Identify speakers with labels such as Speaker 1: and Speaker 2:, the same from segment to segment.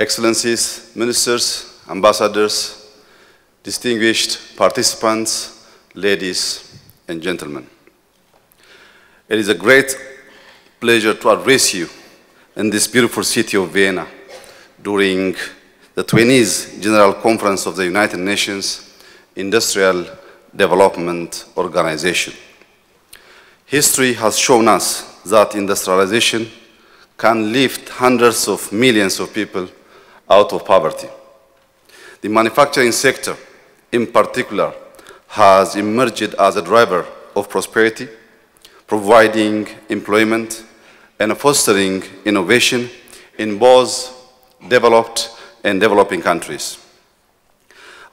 Speaker 1: Excellencies, Ministers, Ambassadors, distinguished participants, ladies and gentlemen. It is a great pleasure to address you in this beautiful city of Vienna during the 20th General Conference of the United Nations Industrial Development Organization. History has shown us that industrialization can lift hundreds of millions of people out of poverty. The manufacturing sector, in particular, has emerged as a driver of prosperity, providing employment and fostering innovation in both developed and developing countries.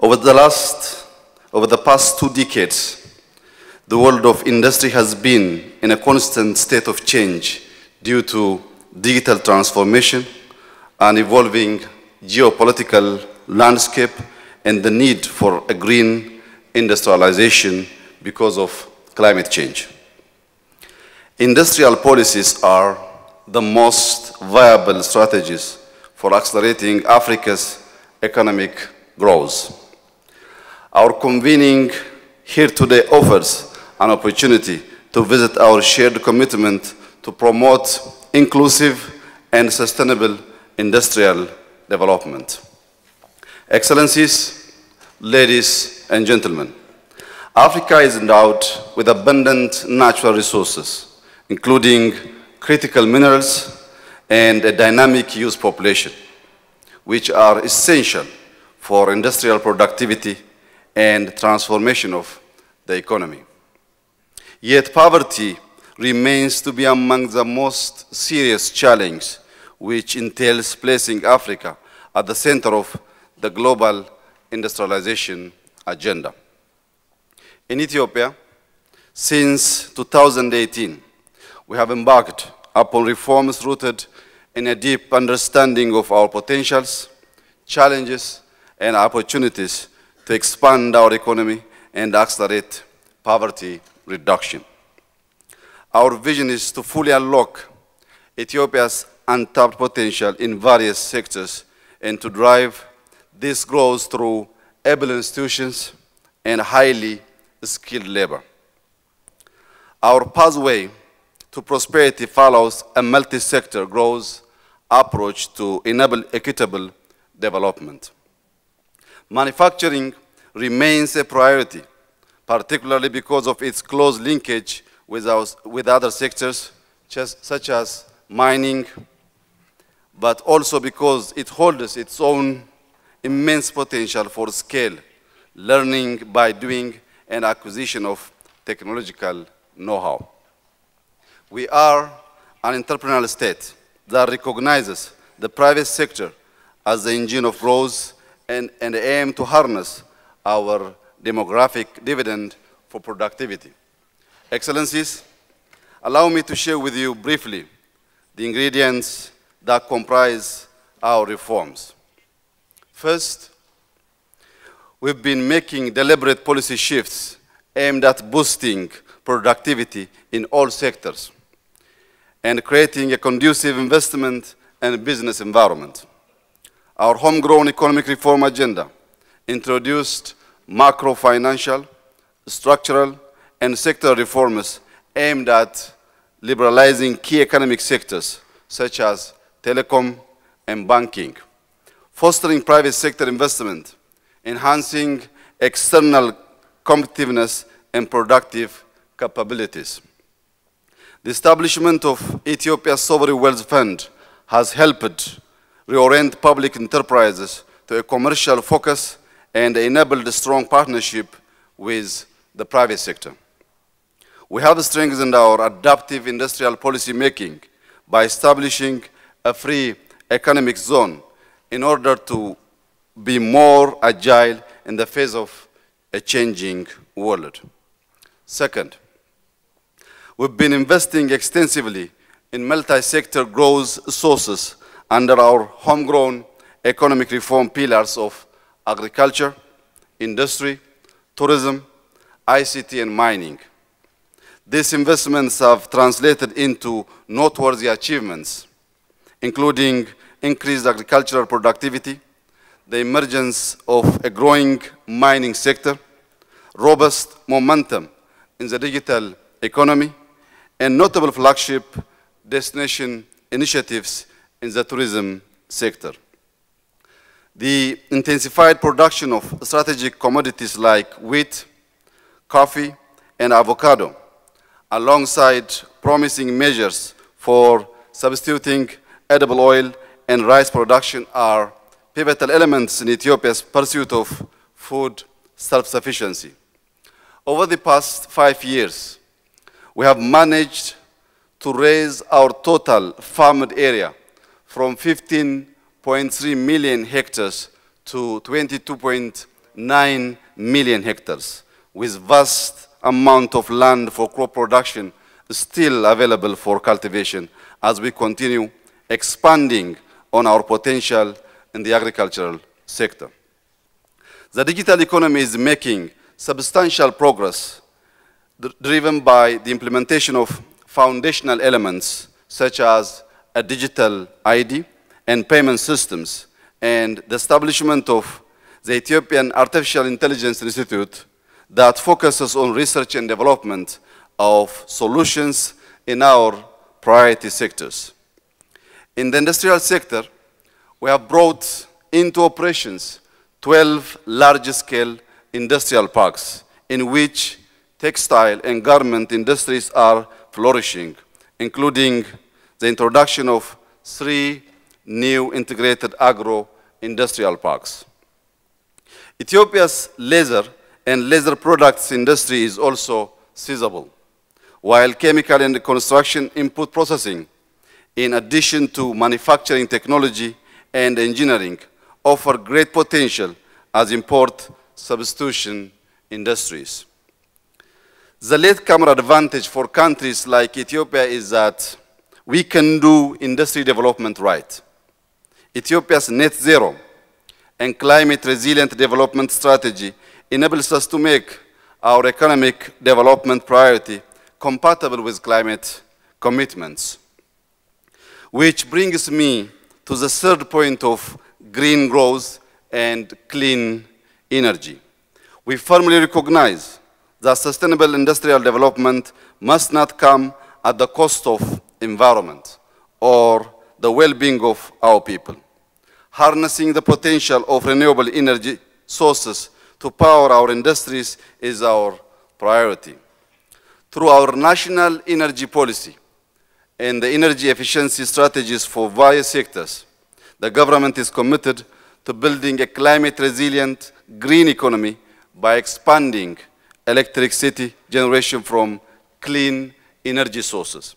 Speaker 1: Over the past 2 decades, the world of industry has been in a constant state of change due to digital transformation, an evolving geopolitical landscape, and the need for a green industrialization because of climate change. Industrial policies are the most viable strategies for accelerating Africa's economic growth. Our convening here today offers an opportunity to visit our shared commitment to promote inclusive and sustainable industrial development. Excellencies, ladies and gentlemen, Africa is endowed with abundant natural resources, including critical minerals and a dynamic youth population, which are essential for industrial productivity and transformation of the economy. Yet poverty remains to be among the most serious challenges, which entails placing Africa at the center of the global industrialization agenda. In Ethiopia, since 2018, we have embarked upon reforms rooted in a deep understanding of our potentials, challenges, and opportunities to expand our economy and accelerate poverty reduction. Our vision is to fully unlock Ethiopia's untapped potential in various sectors and to drive this growth through able institutions and highly skilled labor. Our pathway to prosperity follows a multi-sector growth approach to enable equitable development. Manufacturing remains a priority, particularly because of its close linkage with other sectors, such as mining, but also because it holds its own immense potential for scale, learning by doing, and acquisition of technological know-how. We are an entrepreneurial state that recognizes the private sector as the engine of growth and aim to harness our demographic dividend for productivity. Excellencies, allow me to share with you briefly the ingredients that comprise our reforms. First, we've been making deliberate policy shifts aimed at boosting productivity in all sectors and creating a conducive investment and business environment. Our homegrown economic reform agenda introduced macro-financial, structural, and sector reforms aimed at liberalizing key economic sectors such as telecom and banking, fostering private sector investment, enhancing external competitiveness and productive capabilities. The establishment of Ethiopia's Sovereign Wealth Fund has helped reorient public enterprises to a commercial focus and enabled a strong partnership with the private sector. We have strengthened our adaptive industrial policy making by establishing a free economic zone in order to be more agile in the face of a changing world. Second, we've been investing extensively in multi-sector growth sources under our homegrown economic reform pillars of agriculture, industry, tourism, ICT, and mining. These investments have translated into noteworthy achievements, including increased agricultural productivity, the emergence of a growing mining sector, robust momentum in the digital economy, and notable flagship destination initiatives in the tourism sector. The intensified production of strategic commodities like wheat, coffee, and avocado, alongside promising measures for substituting edible oil and rice production, are pivotal elements in Ethiopia's pursuit of food self-sufficiency. Over the past 5 years, we have managed to raise our total farmed area from 15.3 million hectares to 22.9 million hectares, with vast amount of land for crop production still available for cultivation as we continue expanding on our potential in the agricultural sector. The digital economy is making substantial progress driven by the implementation of foundational elements such as a digital ID and payment systems, and the establishment of the Ethiopian Artificial Intelligence Institute that focuses on research and development of solutions in our priority sectors. In the industrial sector, we have brought into operations 12 large-scale industrial parks in which textile and garment industries are flourishing, including the introduction of 3 new integrated agro-industrial parks. Ethiopia's leather and leather products industry is also sizable, while chemical and construction input processing, in addition to manufacturing technology and engineering, offer great potential as import substitution industries. The latecomer advantage for countries like Ethiopia is that we can do industry development right. Ethiopia's net zero and climate resilient development strategy enables us to make our economic development priority compatible with climate commitments. Which brings me to the third point of green growth and clean energy. We firmly recognize that sustainable industrial development must not come at the cost of environment or the well-being of our people. Harnessing the potential of renewable energy sources to power our industries is our priority. Through our national energy policy and the energy efficiency strategies for various sectors, the government is committed to building a climate-resilient green economy by expanding electricity generation from clean energy sources.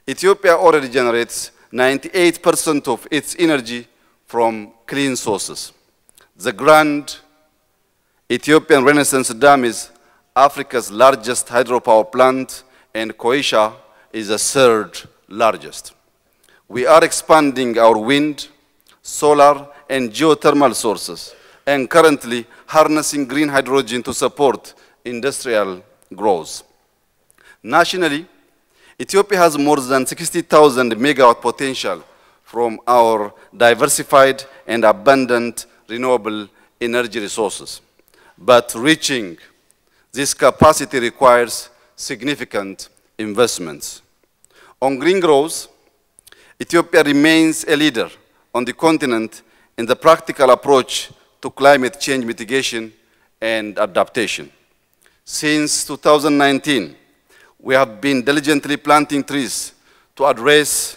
Speaker 1: Ethiopia already generates 98% of its energy from clean sources. The Grand Ethiopian Renaissance Dam is Africa's largest hydropower plant, and Croatia is the 3rd largest. We are expanding our wind, solar, and geothermal sources, and currently harnessing green hydrogen to support industrial growth. Nationally, Ethiopia has more than 60,000 megawatt potential from our diversified and abundant renewable energy resources. But reaching this capacity requires significant investments. On green growth, Ethiopia remains a leader on the continent in the practical approach to climate change mitigation and adaptation. Since 2019, we have been diligently planting trees to address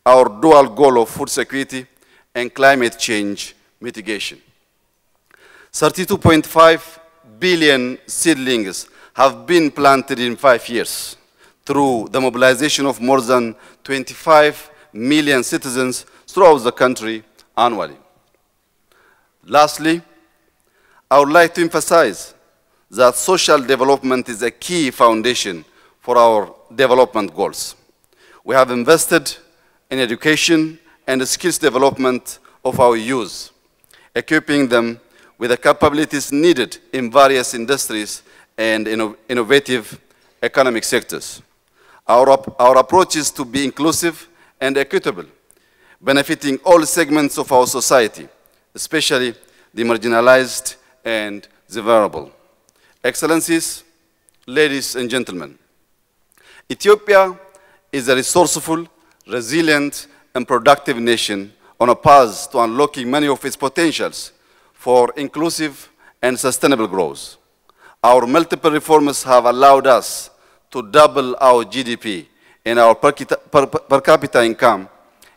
Speaker 1: our dual goal of food security and climate change mitigation. 32.5 billion seedlings have been planted in 5 years through the mobilization of more than 25 million citizens throughout the country annually. Lastly, I would like to emphasize that social development is a key foundation for our development goals. We have invested in education and skills development of our youth, equipping them with the capabilities needed in various industries and innovative economic sectors. Our approach is to be inclusive and equitable, benefiting all segments of our society, especially the marginalized and the vulnerable. Excellencies, ladies and gentlemen, Ethiopia is a resourceful, resilient, and productive nation on a path to unlocking many of its potentials for inclusive and sustainable growth. Our multiple reforms have allowed us to double our GDP and our per capita income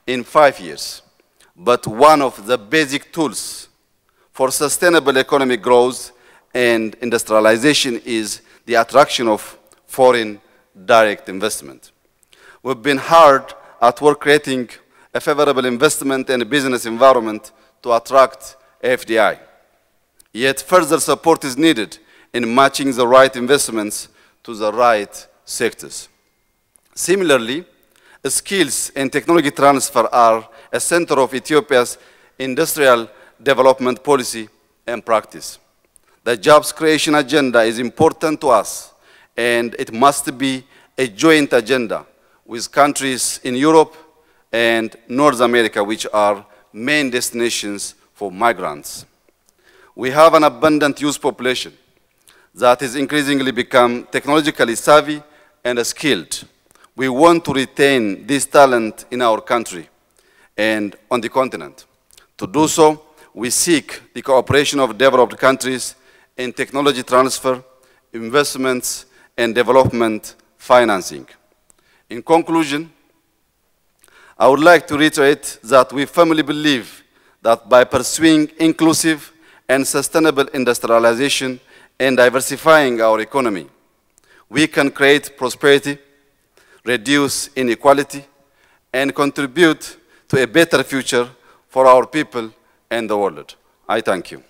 Speaker 1: in 5 years. But one of the basic tools for sustainable economic growth and industrialization is the attraction of foreign direct investment. We've been hard at work creating a favorable investment and business environment to attract FDI. Yet further support is needed in matching the right investments to the right sectors. Similarly, skills and technology transfer are a center of Ethiopia's industrial development policy and practice. The jobs creation agenda is important to us, and it must be a joint agenda with countries in Europe and North America, which are main destinations for migrants. We have an abundant youth population that has increasingly become technologically savvy and skilled. We want to retain this talent in our country and on the continent. To do so, we seek the cooperation of developed countries in technology transfer, investments, and development financing. In conclusion, I would like to reiterate that we firmly believe that by pursuing inclusive and sustainable industrialization and diversifying our economy, we can create prosperity, reduce inequality, and contribute to a better future for our people and the world. I thank you.